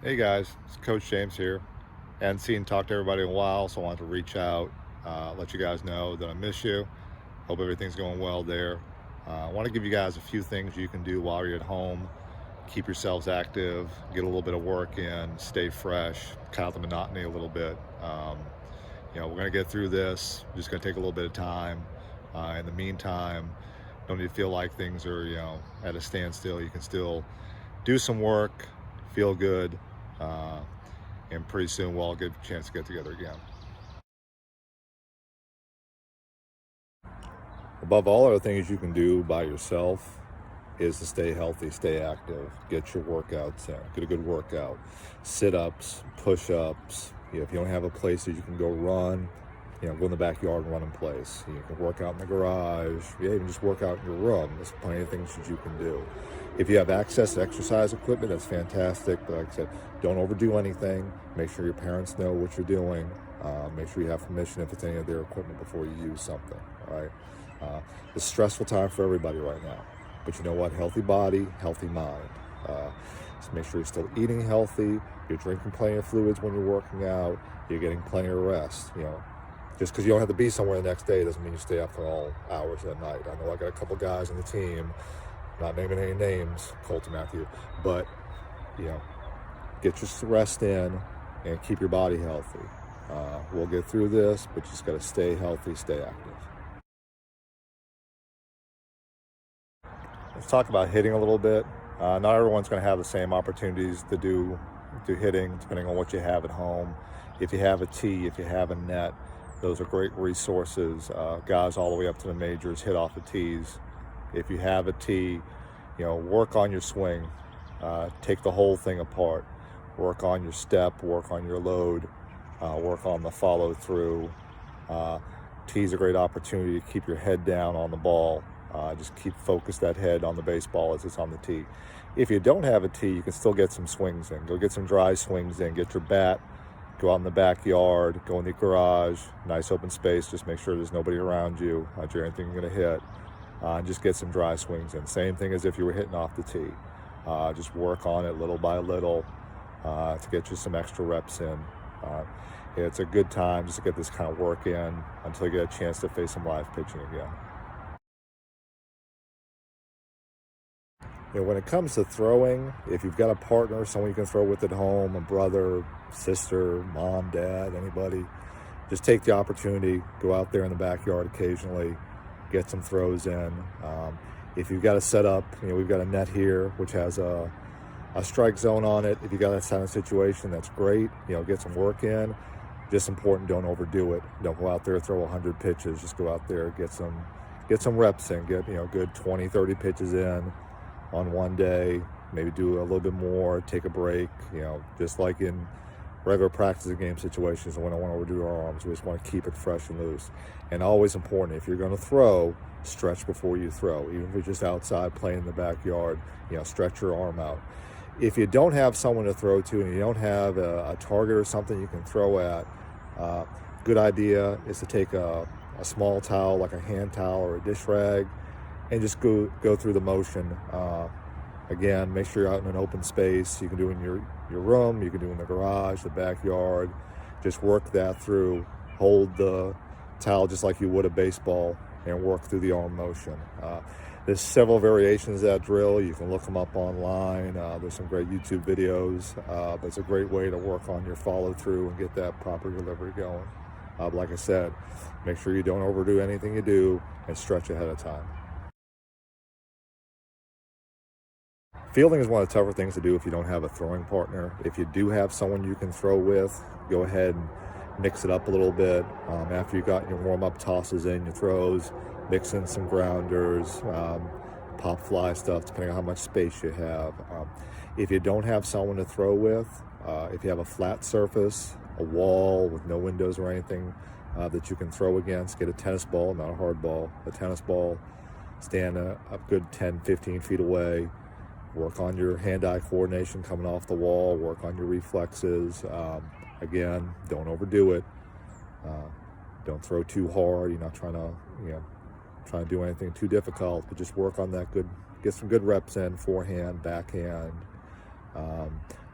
Hey guys, it's Coach James here. Hadn't seen and talked to everybody in a while, so I wanted to reach out, let you guys know that I miss you. Hope everything's going well there. I want to give you guys a few things you can do while you're at home. Keep yourselves active, get a little bit of work in, stay fresh, cut out the monotony a little bit. We're going to get through this. Just going to take a little bit of time. In the meantime, don't need to feel like things are, at a standstill. You can still do some work, feel good, uh, and pretty soon we'll all get a chance to get together again. Above all other things you can do by yourself is to stay healthy, stay active, get your workouts in, get a good workout, sit-ups, push-ups. If you don't have a place that you can go run, go in the backyard and run in place. You can work out in the garage, even just work out in your room. There's plenty of things that you can do. If you have access to exercise equipment, that's fantastic. But like I said, don't overdo anything. Make sure your parents know what you're doing. Make sure you have permission if it's any of their equipment before you use something, all right? It's a stressful time for everybody right now. But you know what? Healthy body, healthy mind. So make sure you're still eating healthy, you're drinking plenty of fluids when you're working out, you're getting plenty of rest. Just because you don't have to be somewhere the next day doesn't mean you stay up for all hours at night. I know I got a couple guys on the team, not naming any names, Colt and Matthew, but get your rest in and keep your body healthy. We'll get through this, but you just got to stay healthy, stay active. Let's talk about hitting a little bit. Not everyone's going to have the same opportunities to do hitting, depending on what you have at home. If you have a tee, if you have a net, those are great resources. Guys all the way up to the majors hit off the tees. If you have a tee, work on your swing. Take the whole thing apart. Work on your step, work on your load, work on the follow through. Tee's a great opportunity to keep your head down on the ball. Just keep focus that head on the baseball as it's on the tee. If you don't have a tee, you can still get some swings in. Go get some dry swings in. Get your bat. Go out in the backyard. Go in the garage. Nice open space. Just make sure there's nobody around you. Not sure anything you're going to hit. And just get some dry swings in. Same thing as if you were hitting off the tee. Just work on it little by little to get you some extra reps in. It's a good time just to get this kind of work in until you get a chance to face some live pitching again. When it comes to throwing, if you've got a partner, someone you can throw with at home, a brother, sister, mom, dad, anybody, just take the opportunity, go out there in the backyard occasionally, get some throws in. If you've got a setup, we've got a net here, which has a strike zone on it. If you got that kind of situation, that's great. Get some work in. Just important, don't overdo it. Don't go out there, throw 100 pitches. Just go out there, get some reps in, get, good 20, 30 pitches in on one day, maybe do a little bit more, take a break, just like in regular practice and game situations. We don't want to overdo our arms. We just want to keep it fresh and loose. And always important, if you're going to throw, stretch before you throw. Even if you're just outside playing in the backyard, stretch your arm out. If you don't have someone to throw to and you don't have a target or something you can throw at, good idea is to take a small towel, like a hand towel or a dish rag, and just go through the motion. Again, make sure you're out in an open space. You can do it in your room, you can do it in the garage, the backyard. Just work that through. Hold the towel just like you would a baseball and work through the arm motion. There's several variations of that drill. You can look them up online. There's some great YouTube videos. But it's a great way to work on your follow through and get that proper delivery going. Like I said, make sure you don't overdo anything you do and stretch ahead of time. Fielding is one of the tougher things to do if you don't have a throwing partner. If you do have someone you can throw with, go ahead and mix it up a little bit. After you got your warm-up tosses in, your throws, mix in some grounders, pop fly stuff, depending on how much space you have. If you don't have someone to throw with, if you have a flat surface, a wall with no windows or anything that you can throw against, get a tennis ball, not a hard ball, a tennis ball, stand a good 10, 15 feet away. Work on your hand-eye coordination coming off the wall. Work on your reflexes. Again, don't overdo it. Don't throw too hard. You're not trying to do anything too difficult, but just work on that good. Get some good reps in, forehand, backhand.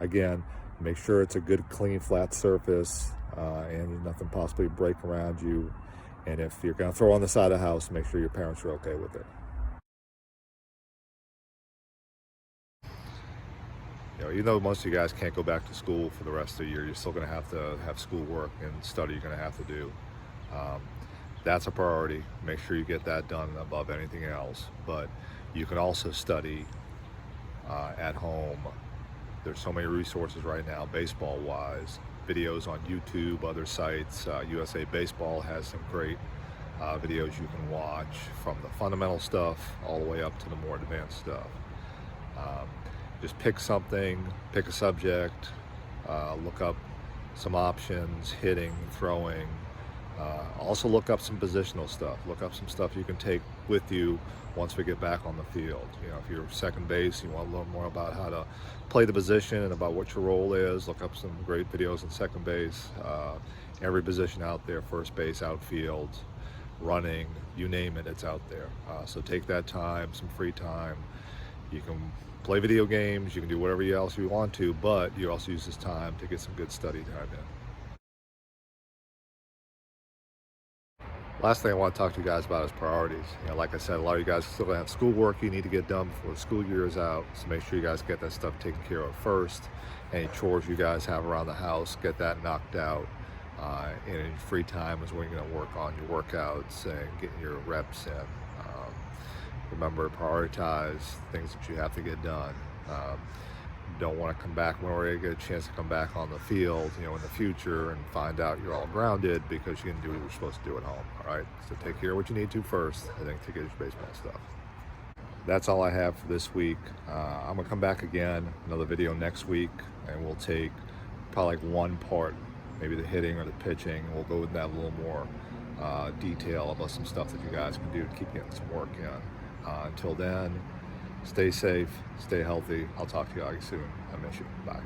Again, Make sure it's a good, clean, flat surface, and nothing possibly break around you. And if you're going to throw on the side of the house, make sure your parents are okay with it. Even though most of you guys can't go back to school for the rest of the year, you're still going to have schoolwork and study you're going to have to do. That's a priority. Make sure you get that done above anything else. But you can also study at home. There's so many resources right now, baseball-wise, videos on YouTube, other sites. USA Baseball has some great videos you can watch, from the fundamental stuff all the way up to the more advanced stuff. Just pick something, pick a subject, look up some options, hitting, throwing. Also look up some positional stuff. Look up some stuff you can take with you once we get back on the field. If you're second base, you want to learn more about how to play the position and about what your role is. Look up some great videos on second base. Every position out there, first base, outfield, running, you name it, it's out there. So take that time, some free time. You can play video games, you can do whatever else you want to, but you also use this time to get some good study time in. Last thing I want to talk to you guys about is priorities. Like I said, a lot of you guys still have schoolwork you need to get done before the school year is out, so make sure you guys get that stuff taken care of first. Any chores you guys have around the house, get that knocked out. And in free time is when you're going to work on your workouts and getting your reps in. Remember, prioritize things that you have to get done. Don't want to come back when we're going to get a chance to come back on the field, in the future, and find out you're all grounded because you didn't do what you're supposed to do at home. All right, so take care of what you need to first, and then take care of your baseball stuff. That's all I have for this week. I'm gonna come back again, another video next week, and we'll take probably like one part, maybe the hitting or the pitching. We'll go with that a little more detail about some stuff that you guys can do to keep getting some work in. Until then, stay safe, stay healthy. I'll talk to you guys soon. I miss you. Bye.